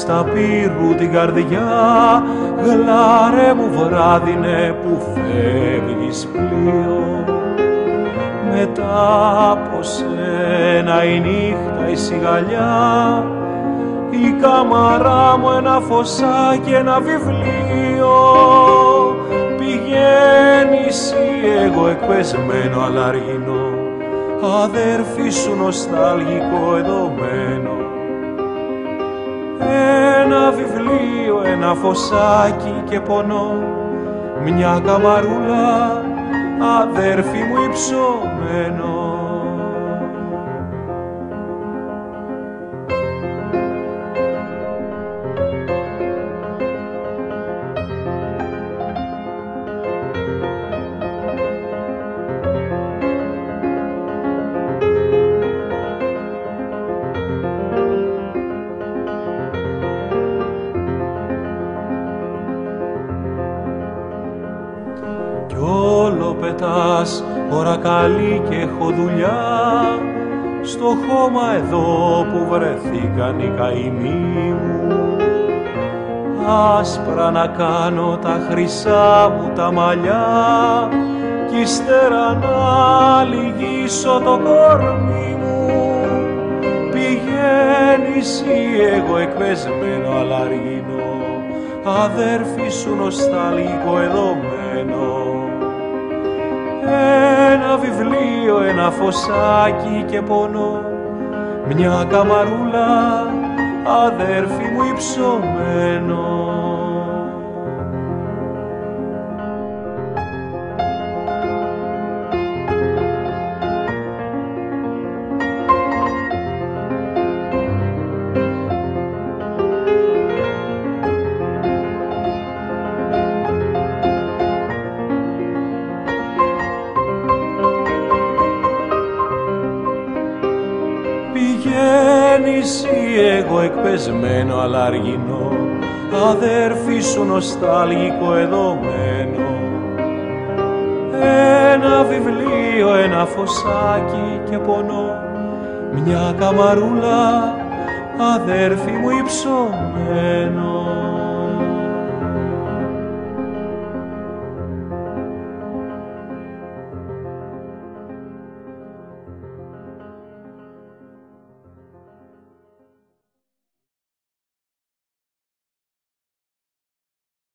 στα πύρου την καρδιά, γλάρε μου βράδινε που φεύγεις πλοίο. Μετά από σένα η νύχτα η σιγαλιά, η κάμαρά μου ένα φωσάκι, ένα βιβλίο. Πηγαίνεις ή εγώ εκπεσμένο αλαργινό, αδέρφη σου νοσταλγικό εδωμένο. Ένα βιβλίο, ένα φωσάκι και πονώ, μια καμαρούλα, αδέρφη μου υψωμένο. Κι όλο πετάς, ώρα καλή και έχω δουλειά, στο χώμα εδώ που βρεθήκαν οι καημοί μου. Άσπρα να κάνω τα χρυσά μου τα μαλλιά, κι ύστερα να λυγίσω το κορμί μου. Πηγαίνεις ή εγώ εκπεσμένο αλαργινό, αδέρφη σου νοσταλγικό εδωμένο. Ένα βιβλίο, ένα φωσάκι και πονώ, μια καμαρούλα, αδέρφη μου υψωμένο. Πηγαίνεις ή εγώ εκπεσμένο αλαργινό, αδέρφη σου νοσταλγικό εδωμένο. Ένα βιβλίο, ένα φωσάκι και πονώ, μια καμαρούλα, αδέρφη μου υψωμένο.